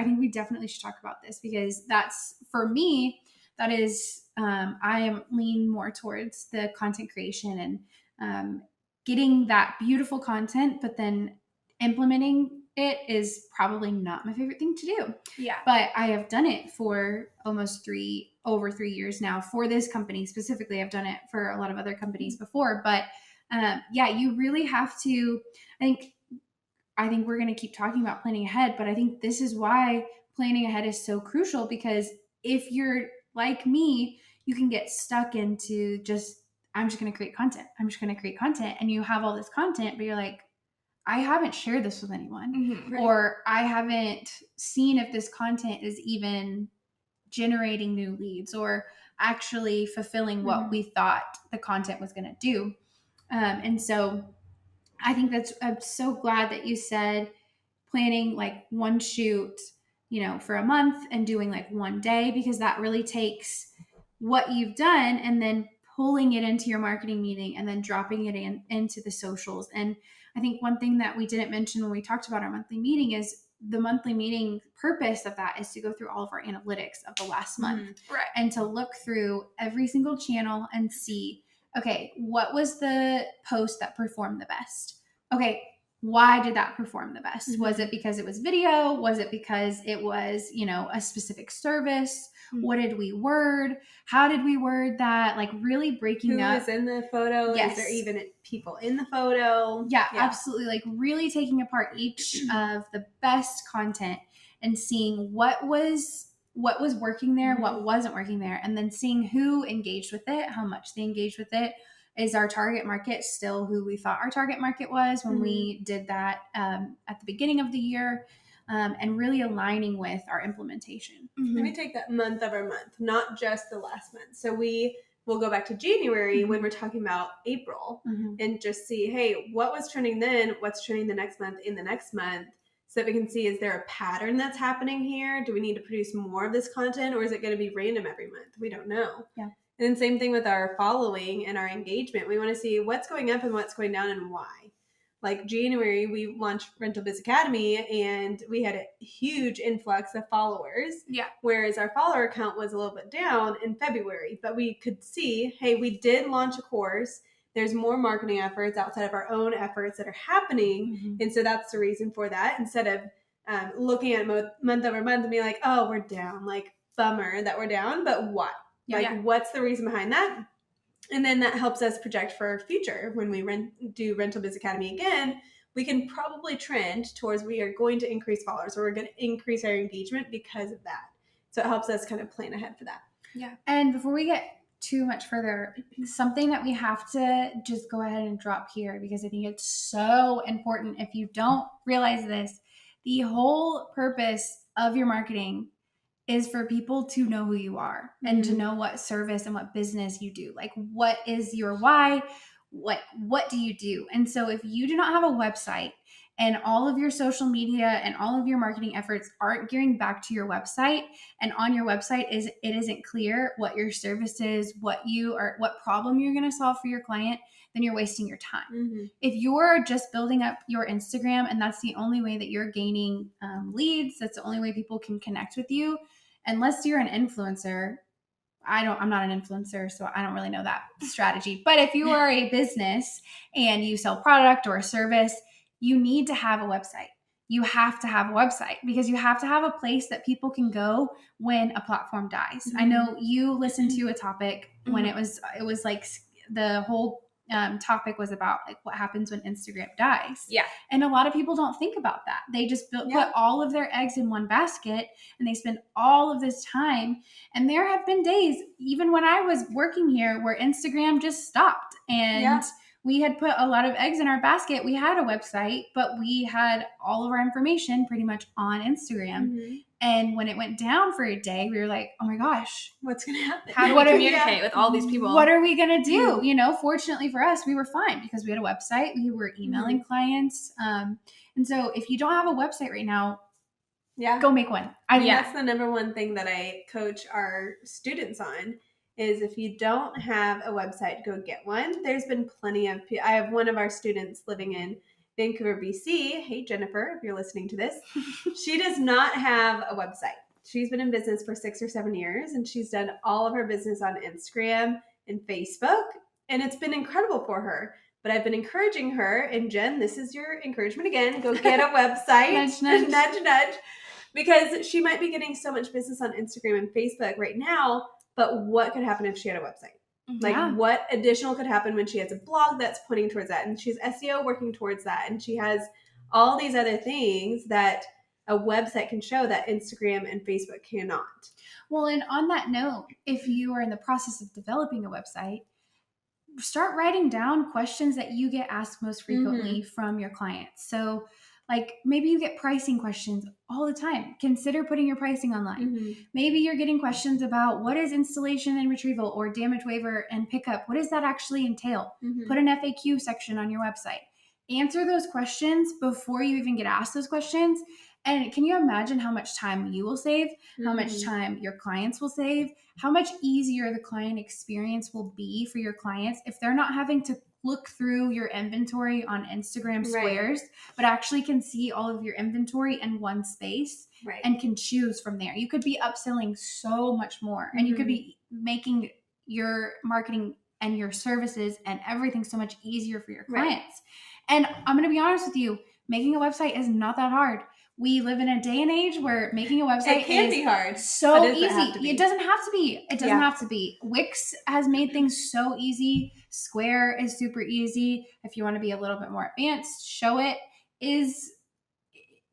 think we definitely should talk about this, because that's, for me, that is, I am lean more towards the content creation and getting that beautiful content, but then implementing it is probably not my favorite thing to do. Yeah. But I have done it for almost over 3 years now for this company specifically. I've done it for a lot of other companies before, but yeah, you really have to, I think we're going to keep talking about planning ahead, but I think this is why planning ahead is so crucial, because if you're like me, you can get stuck into I'm just going to create content. I'm just going to create content. And you have all this content, but you're like, I haven't shared this with anyone, or I haven't seen if this content is even generating new leads or actually fulfilling what we thought the content was going to do. And so I think I'm so glad that you said planning like one shoot, for a month and doing like one day, because that really takes what you've done and then pulling it into your marketing meeting and then dropping it into the socials. And I think one thing that we didn't mention when we talked about our monthly meeting is the monthly meeting purpose of that is to go through all of our analytics of the last month, right? And to look through every single channel and see, okay, what was the post that performed the best? Okay, why did that perform the best? Was it because it was video? Was it because it was, a specific service? What did we word? How did we word that? Like really breaking up. Who is in the photo? Yes. Is there even people in the photo? Yeah, absolutely. Like really taking apart each of the best content and seeing what was working there, what wasn't working there, and then seeing who engaged with it, how much they engaged with it. Is our target market still who we thought our target market was when we did that at the beginning of the year? And really aligning with our implementation. Let me take that month over month, not just the last month. So we will go back to January when we're talking about April and just see, hey, what was trending then? What's trending the next month in the next month? So that we can see, is there a pattern that's happening here? Do we need to produce more of this content, or is it going to be random every month? We don't know. Yeah. And then same thing with our following and our engagement. We want to see what's going up and what's going down and why. Like January, we launched Rental Biz Academy and we had a huge influx of followers. Yeah. Whereas our follower count was a little bit down in February. But we could see, hey, we did launch a course. There's more marketing efforts outside of our own efforts that are happening. And so that's the reason for that. Instead of looking at month over month and being like, oh, we're down. Like, bummer that we're down. But why? What's the reason behind that? And then that helps us project for our future. When we do Rental Biz Academy again, we can probably trend towards we are going to increase followers, or we're going to increase our engagement because of that. So it helps us kind of plan ahead for that. Yeah. And before we get too much further, something that we have to just go ahead and drop here, because I think it's so important. If you don't realize this, the whole purpose of your marketing is for people to know who you are and to know what service and what business you do. Like, what is your why? What do you do? And so if you do not have a website and all of your social media and all of your marketing efforts aren't gearing back to your website, and on your website it isn't clear what your service is, what problem you're going to solve for your client, then you're wasting your time. If you're just building up your Instagram and that's the only way that you're gaining leads, that's the only way people can connect with you, unless you're an influencer. I'm not an influencer, so I don't really know that strategy. But if you are a business and you sell product or a service, you need to have a website. You have to have a website, because you have to have a place that people can go when a platform dies. I know you listened to a topic when it was like the whole topic was about like what happens when Instagram dies. Yeah. And a lot of people don't think about that. They just put all of their eggs in one basket and they spend all of this time. And there have been days, even when I was working here, where Instagram just stopped and we had put a lot of eggs in our basket. We had a website, but we had all of our information pretty much on Instagram. And when it went down for a day, we were like, oh my gosh, what's going to happen? How do we communicate with all these people? What are we going to do? Fortunately for us, we were fine because we had a website. We were emailing clients. And so if you don't have a website right now, go make one. I think that's the number one thing that I coach our students on is if you don't have a website, go get one. There's been plenty of I have one of our students living in Vancouver, BC. Hey, Jennifer, if you're listening to this, she does not have a website. She's been in business for 6 or 7 years, and she's done all of her business on Instagram and Facebook, and it's been incredible for her. But I've been encouraging her, and Jen, this is your encouragement again. Go get a website. Nudge, nudge. Nudge, nudge. Because she might be getting so much business on Instagram and Facebook right now, but what could happen if she had a website? Like what additional could happen when she has a blog that's pointing towards that, and she has SEO working towards that, and she has all these other things that a website can show that Instagram and Facebook cannot. Well, and on that note, if you are in the process of developing a website, start writing down questions that you get asked most frequently from your clients. So like maybe you get pricing questions all the time. Consider putting your pricing online. Maybe you're getting questions about what is installation and retrieval or damage waiver and pickup. What does that actually entail? Put an FAQ section on your website. Answer those questions before you even get asked those questions. And can you imagine how much time you will save, how much time your clients will save, how much easier the client experience will be for your clients if they're not having to look through your inventory on Instagram squares, but actually can see all of your inventory in one space and can choose from there. You could be upselling so much more, and you could be making your marketing and your services and everything so much easier for your clients. And I'm going to be honest with you, making a website is not that hard. We live in a day and age where making a website can be hard. So easy. It doesn't have to be. It doesn't have to be. Wix has made things so easy. Square is super easy. If you want to be a little bit more advanced, Showit is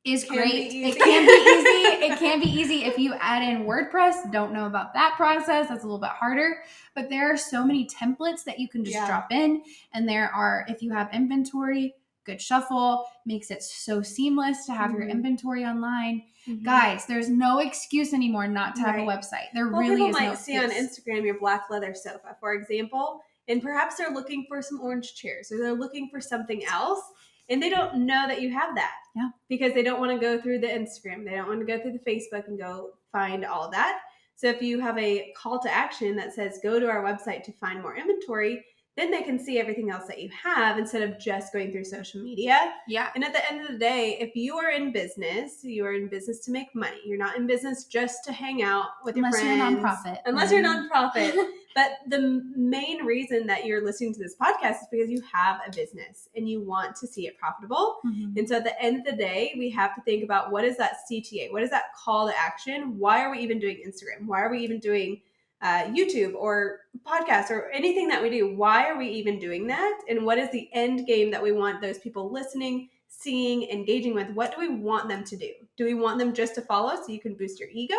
great. It can be easy. It can be easy if you add in WordPress. Don't know about that process. That's a little bit harder. But there are so many templates that you can just drop in. And there are, if you have inventory, Good Shuffle makes it so seamless to have your inventory online. Guys, there's no excuse anymore not to have a website. There really is no excuse. People might see on Instagram your black leather sofa, for example, and perhaps they're looking for some orange chairs or they're looking for something else, and they don't know that you have that. Yeah. Because they don't want to go through the Instagram. They don't want to go through the Facebook and go find all of that. So if you have a call to action that says, go to our website to find more inventory, then they can see everything else that you have instead of just going through social media. Yeah. And at the end of the day, if you are in business, you are in business to make money. You're not in business just to hang out with your friends. Unless you're a nonprofit. Unless you're a nonprofit. But the main reason that you're listening to this podcast is because you have a business and you want to see it profitable. And so at the end of the day, we have to think about, what is that CTA? What is that call to action? Why are we even doing Instagram? Why are we even doing YouTube or podcast or anything that we do? Why are we even doing that? And what is the end game that we want those people listening, seeing, engaging with? What do we want them to do? Do we want them just to follow so you can boost your ego?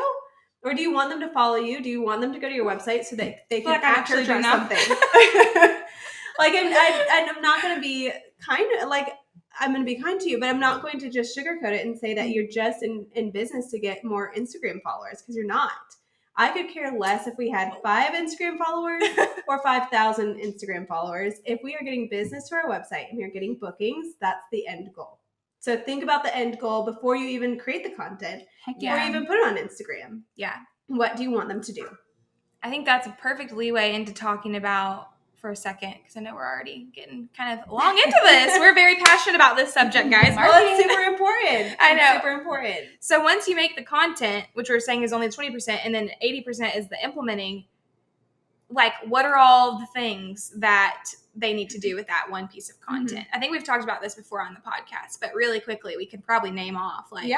Or do you want them to follow you? Do you want them to go to your website so that they can actually do something? Like, I'm not going to be I'm going to be kind to you, but I'm not going to just sugarcoat it and say that you're just in business to get more Instagram followers, because you're not. I could care less if we had 5 Instagram followers or 5,000 Instagram followers. If we are getting business to our website and we are getting bookings, that's the end goal. So think about the end goal before you even create the content or even put it on Instagram. Yeah. What do you want them to do? I think that's a perfect leeway into talking about for a second, because I know we're already getting kind of long into this. We're very passionate about this subject, guys. Well, it's super important. I know. It's super important. So once you make the content, which we're saying is only 20%, and then 80% is the implementing, like, what are all the things that they need to do with that one piece of content? I think we've talked about this before on the podcast, but really quickly, we could probably name off, like,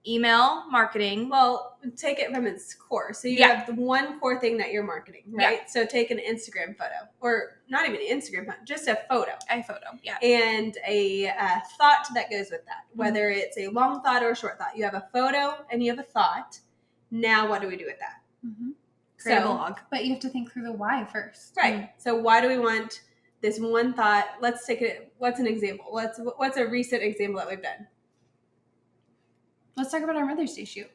email marketing. Well, take it from its core. So you have the one core thing that you're marketing, right? So take an Instagram photo, or not even an Instagram photo, just a photo. A photo, and a thought that goes with that, whether it's a long thought or a short thought. You have a photo and you have a thought. Now what do we do with that? Create a blog. But you have to think through the why first. Right. So why do we want this one thought? Let's take it. What's an example? What's a recent example that we've done? Let's talk about our Mother's Day shoot.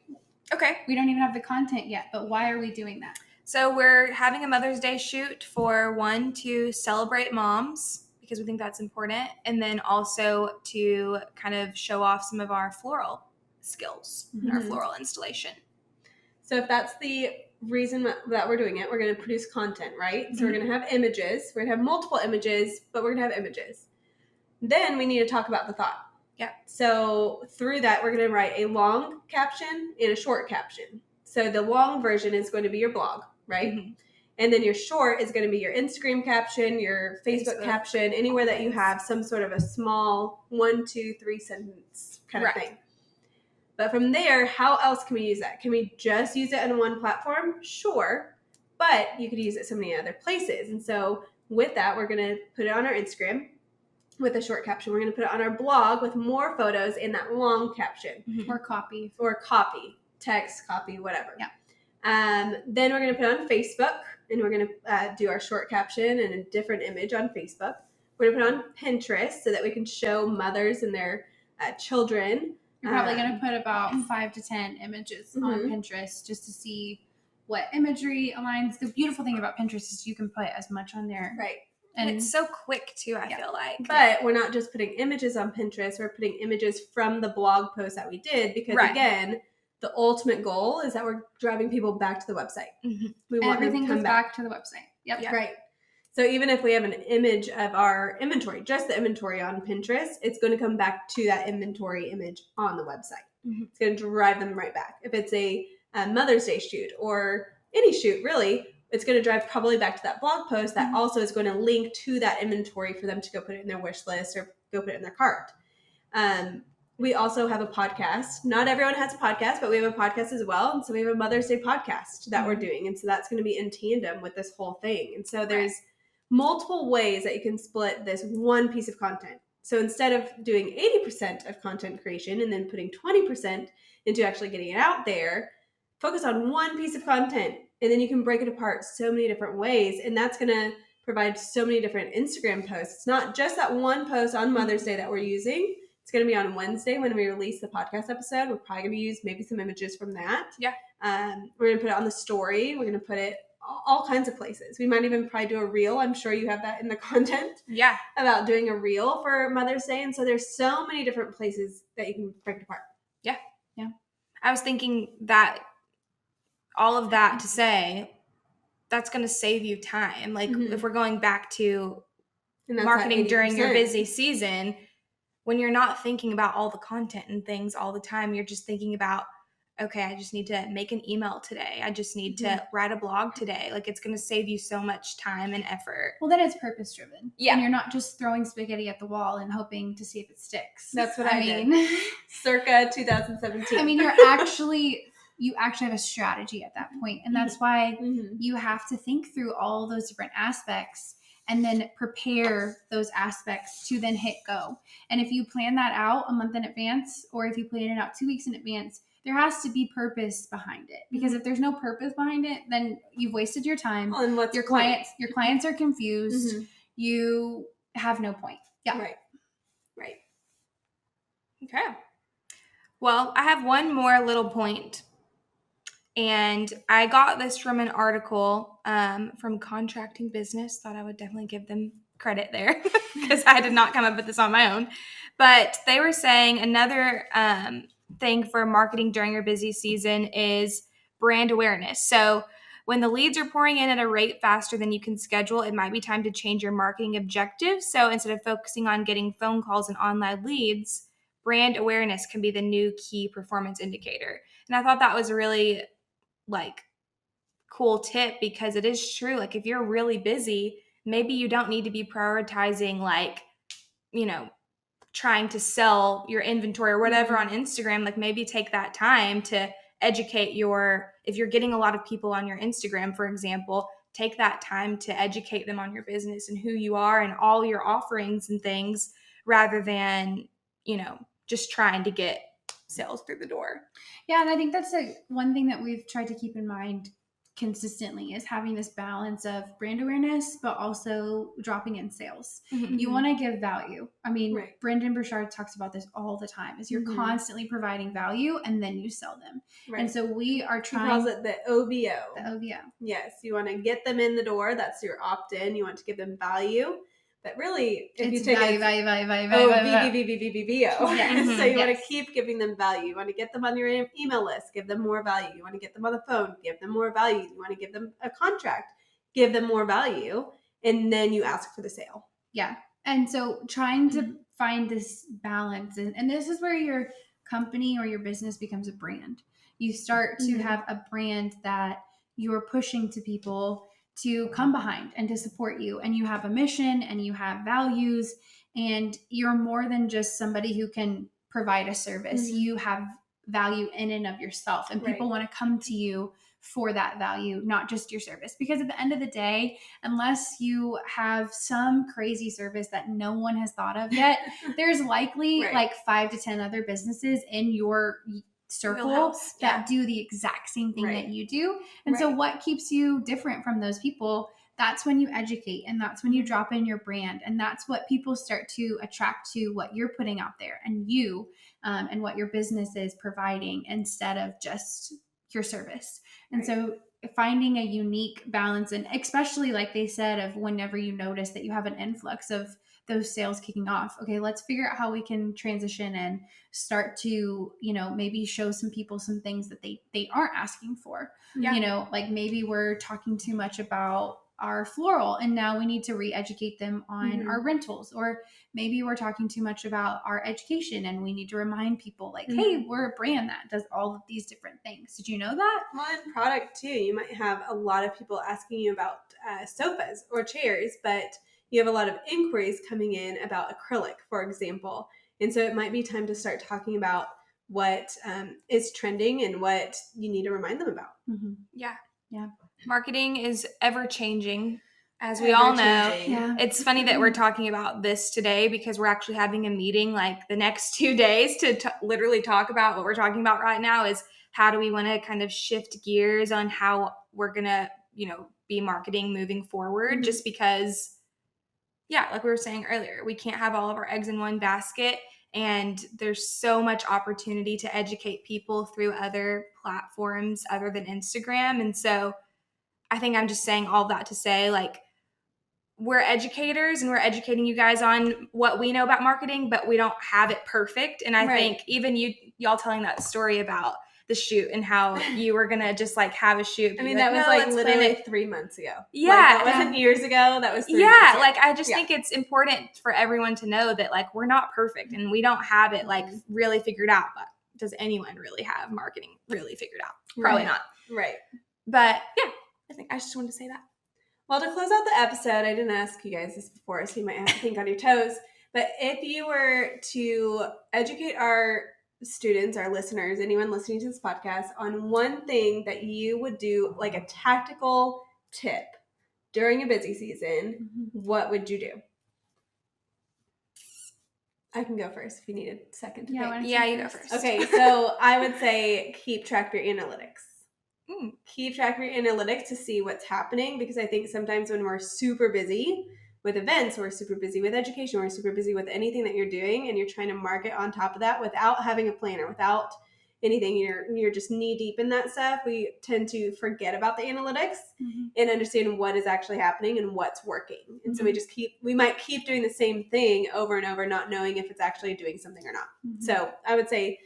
Okay. We don't even have the content yet, but why are we doing that? So we're having a Mother's Day shoot to celebrate moms, because we think that's important, and then also to kind of show off some of our floral skills, our floral installation. So if that's the reason that we're doing it, we're going to produce content, right? So we're going to have images. We're going to have multiple images, but we're going to have images. Then we need to talk about the thought. Yeah. So through that, we're going to write a long caption and a short caption. So the long version is going to be your blog, right? And then your short is going to be your Instagram caption, your Facebook caption, anywhere that you have some sort of a small 1, 2, 3 sentence kind of thing. But from there, how else can we use that? Can we just use it on one platform? Sure. But you could use it so many other places. And so with that, we're going to put it on our Instagram with a short caption. We're going to put it on our blog with more photos in that long caption. Or copy. Text, copy, whatever. Yeah. Then we're going to put it on Facebook, and we're going to do our short caption and a different image on Facebook. We're going to put it on Pinterest so that we can show mothers and their children. You're probably going to put about 5 to 10 images on Pinterest just to see what imagery aligns. The beautiful thing about Pinterest is you can put as much on there. Right. And it's so quick too, I feel like. But we're not just putting images on Pinterest. We're putting images from the blog post that we did because, again, the ultimate goal is that we're driving people back to the website. We want everything goes back to the website. Yep. Right. So even if we have an image of our inventory, just the inventory on Pinterest, it's going to come back to that inventory image on the website. It's going to drive them right back. If it's a Mother's Day shoot or any shoot, really, it's going to drive probably back to that blog post that also is going to link to that inventory for them to go put it in their wish list or go put it in their cart. We also have a podcast. Not everyone has a podcast, but we have a podcast as well. And so we have a Mother's Day podcast that we're doing. And so that's going to be in tandem with this whole thing. And so there's multiple ways that you can split this one piece of content. So instead of doing 80% of content creation and then putting 20% into actually getting it out there, focus on one piece of content. And then you can break it apart so many different ways. And that's going to provide so many different Instagram posts. It's not just that one post on Mother's Day that we're using. It's going to be on Wednesday when we release the podcast episode. We're probably going to use maybe some images from that. Yeah. We're going to put it on the story. We're going to put it all kinds of places. We might even probably do a reel. I'm sure you have that in the content. Yeah. About doing a reel for Mother's Day. And so there's so many different places that you can break it apart. Yeah. Yeah. I was thinking that all of that to say that's going to save you time. Like if we're going back to marketing during your busy season, when you're not thinking about all the content and things all the time, you're just thinking about, okay, I just need to make an email today. I just need to write a blog today. Like it's going to save you so much time and effort. Well, then it's purpose driven. Yeah. And you're not just throwing spaghetti at the wall and hoping to see if it sticks. That's what I mean. Circa 2017. I mean, you actually have a strategy at that point. And that's why you have to think through all those different aspects and then prepare those aspects to then hit go. And if you plan that out a month in advance, or if you plan it out 2 weeks in advance, there has to be purpose behind it. Because if there's no purpose behind it, then you've wasted your time. Well, and what's your clients are confused. You have no point. Yeah. Right. Okay. Well, I have one more little point. And I got this from an article from Contracting Business. Thought I would definitely give them credit there because I did not come up with this on my own. But they were saying another thing for marketing during your busy season is brand awareness. So when the leads are pouring in at a rate faster than you can schedule, it might be time to change your marketing objectives. So instead of focusing on getting phone calls and online leads, brand awareness can be the new key performance indicator. And I thought that was a really cool tip because it is true. Like if you're really busy, maybe you don't need to be prioritizing trying to sell your inventory or whatever on Instagram. Like maybe take that time to educate if you're getting a lot of people on your Instagram, for example, take that time to educate them on your business and who you are and all your offerings and things rather than, just trying to get sales through the door. Yeah. And I think that's one thing that we've tried to keep in mind consistently is having this balance of brand awareness, but also dropping in sales. You want to give value. I mean, Brendan Burchard talks about this all the time is you're constantly providing value and then you sell them. And so we are trying. He calls it the OVO. The OVO. Yes. You want to get them in the door. That's your opt-in. You want to give them value. But really, if you take value. So you want to keep giving them value. You want to get them on your email list, give them more value. You want to get them on the phone, give them more value. You want to give them a contract, give them more value, and then you ask for the sale. Yeah. And so trying to find this balance, and this is where your company or your business becomes a brand. You start to have a brand that you're pushing to people to come behind and to support you. And you have a mission and you have values, and you're more than just somebody who can provide a service. Mm-hmm. You have value in and of yourself, and people want to come to you for that value, not just your service. Because at the end of the day, unless you have some crazy service that no one has thought of yet, there's likely like 5 to 10 other businesses in your circle that do the exact same thing that you do. And so what keeps you different from those people? That's when you educate, and that's when you drop in your brand, and that's what people start to attract to what you're putting out there, and you and what your business is providing, instead of just your service. And so finding a unique balance, and especially like they said, of whenever you notice that you have an influx of those sales kicking off, okay, let's figure out how we can transition and start to, maybe show some people some things that they aren't asking for. Like maybe we're talking too much about our floral, and now we need to re-educate them on our rentals. Or maybe we're talking too much about our education, and we need to remind people like, hey, we're a brand that does all of these different things. Did you know that? Well, in product too, you might have a lot of people asking you about sofas or chairs, but you have a lot of inquiries coming in about acrylic, for example. And so it might be time to start talking about what is trending and what you need to remind them about. Yeah. Marketing is ever changing, as we all know. Yeah. It's funny that we're talking about this today, because we're actually having a meeting like the next 2 days to literally talk about what we're talking about right now, is how do we want to kind of shift gears on how we're going to, be marketing moving forward, just because, like we were saying earlier, we can't have all of our eggs in one basket. And there's so much opportunity to educate people through other platforms other than Instagram. And so I think I'm just saying all that to say, like, we're educators and we're educating you guys on what we know about marketing, but we don't have it perfect. And I think even y'all telling that story about the shoot and how you were going to just like have a shoot. I mean, that was like literally 3 months ago. Yeah. Like, that wasn't years ago. That was 3 months ago. Like, I just think it's important for everyone to know that like, we're not perfect and we don't have it like really figured out. But does anyone really have marketing really figured out? Probably not. Right. But I think I just wanted to say that. Well, to close out the episode, I didn't ask you guys this before, so you might have to think on your toes. But if you were to educate our students, our listeners, anyone listening to this podcast, on one thing that you would do, like a tactical tip during a busy season, what would you do? I can go first if you need a second to think. Yeah, you go first. Okay, so I would say keep track of your analytics. Keep track of your analytics to see what's happening, because I think sometimes when we're super busy with events, or super busy with education, or super busy with anything that you're doing, and you're trying to market on top of that without having a plan or without anything, you're just knee deep in that stuff, we tend to forget about the analytics and understand what is actually happening and what's working. And so we might keep doing the same thing over and over, not knowing if it's actually doing something or not. So I would say,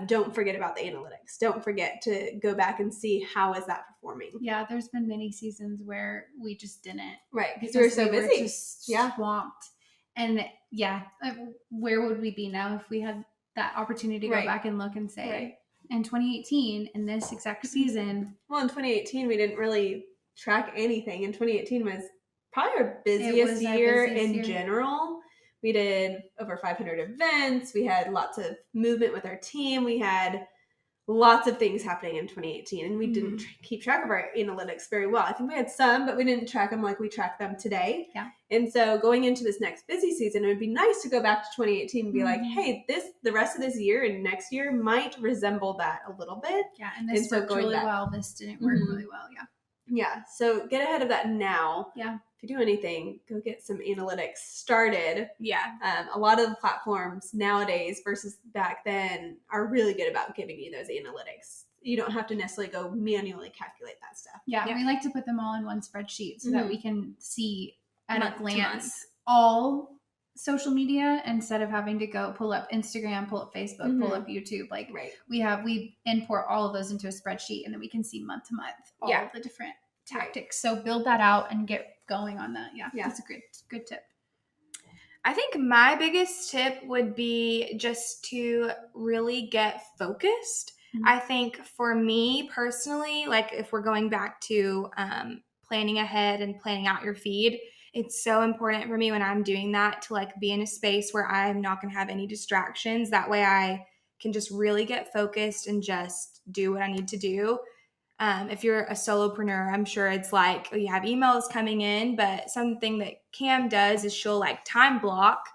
don't forget about the analytics. Don't forget to go back and see how is that performing. Yeah, there's been many seasons where we just didn't. Right, because we were so busy. Were just swamped. And where would we be now if we had that opportunity to go back and look and say, in 2018, in this exact season. Well, in 2018, we didn't really track anything. And 2018 was probably our busiest year in general. We did over 500 events. We had lots of movement with our team. We had lots of things happening in 2018, and we didn't keep track of our analytics very well. I think we had some, but we didn't track them like we track them today. Yeah. And so going into this next busy season, it would be nice to go back to 2018 and be like, hey, the rest of this year and next year might resemble that a little bit. Yeah, and this worked really well. This didn't work really well. Yeah. Yeah, so get ahead of that now. Yeah. If you do anything, go get some analytics started. Yeah. A lot of the platforms nowadays versus back then are really good about giving you those analytics. You don't have to necessarily go manually calculate that stuff. Yeah, we like to put them all in one spreadsheet so that we can see at a glance all social media, instead of having to go pull up Instagram, pull up Facebook, pull up YouTube. Like we import all of those into a spreadsheet, and then we can see month to month all of the different tactics. So build that out and get going on that. Yeah. That's a good tip. I think my biggest tip would be just to really get focused. I think for me personally, like if we're going back to planning ahead and planning out your feed. It's so important for me when I'm doing that to like be in a space where I'm not going to have any distractions. That way I can just really get focused and just do what I need to do. If you're a solopreneur, I'm sure it's like you have emails coming in, but something that Cam does is she'll like time block.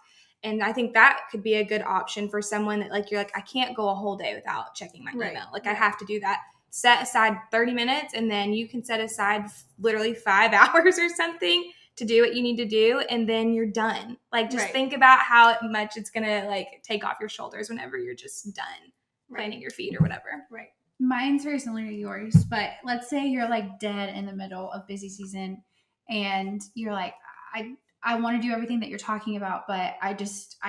And I think that could be a good option for someone that like, you're like, I can't go a whole day without checking my email. Like I have to do that. Set aside 30 minutes and then you can set aside literally 5 hours or something to do what you need to do. And then you're done. Like just think about how much it's going to like take off your shoulders whenever you're just done planning your feed or whatever. Right. Mine's very similar to yours, but let's say you're like dead in the middle of busy season and you're like, I want to do everything that you're talking about, but I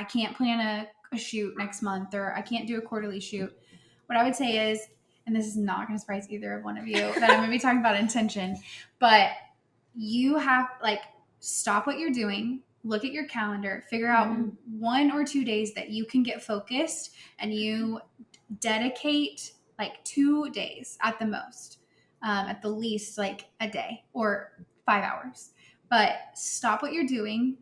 can't plan a shoot next month, or I can't do a quarterly shoot. What I would say is, and this is not going to surprise either of one of you, that I'm going to be talking about intention, but you have like stop what you're doing, look at your calendar, figure out 1 or 2 days that you can get focused, and you dedicate like 2 days at the most, at the least like a day or 5 hours. But stop what you're doing,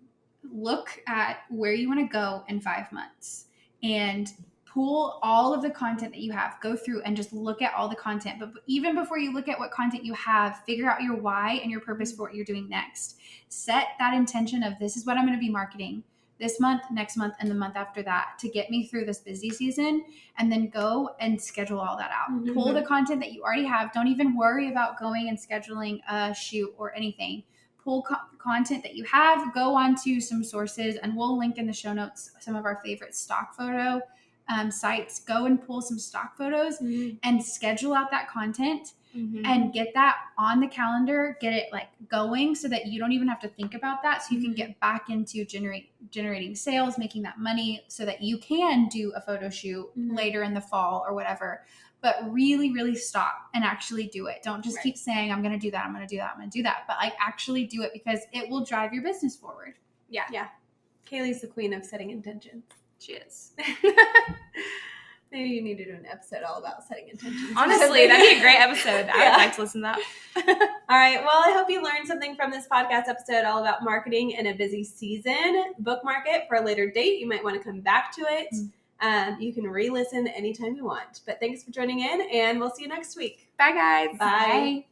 look at where you want to go in 5 months, and pull all of the content that you have, go through and just look at all the content. But even before you look at what content you have, figure out your why and your purpose for what you're doing next. Set that intention of this is what I'm going to be marketing this month, next month, and the month after that to get me through this busy season, and then go and schedule all that out. Pull the content that you already have. Don't even worry about going and scheduling a shoot or anything. Pull content that you have, go onto some sources, and we'll link in the show notes some of our favorite stock photo sites. Go and pull some stock photos and schedule out that content and get that on the calendar, get it like going so that you don't even have to think about that. So you can get back into generating sales, making that money so that you can do a photo shoot later in the fall or whatever. But really, really stop and actually do it. Don't just keep saying, I'm going to do that. I'm going to do that. I'm going to do that. But like actually do it, because it will drive your business forward. Yeah. Kaylee's the queen of setting intentions. She is. Maybe you need to do an episode all about setting intentions. Honestly, that'd be a great episode. I would like to listen to that. All right. Well, I hope you learned something from this podcast episode all about marketing in a busy season. Bookmark it for a later date. You might want to come back to it. You can re-listen anytime you want. But thanks for joining in, and we'll see you next week. Bye, guys. Bye.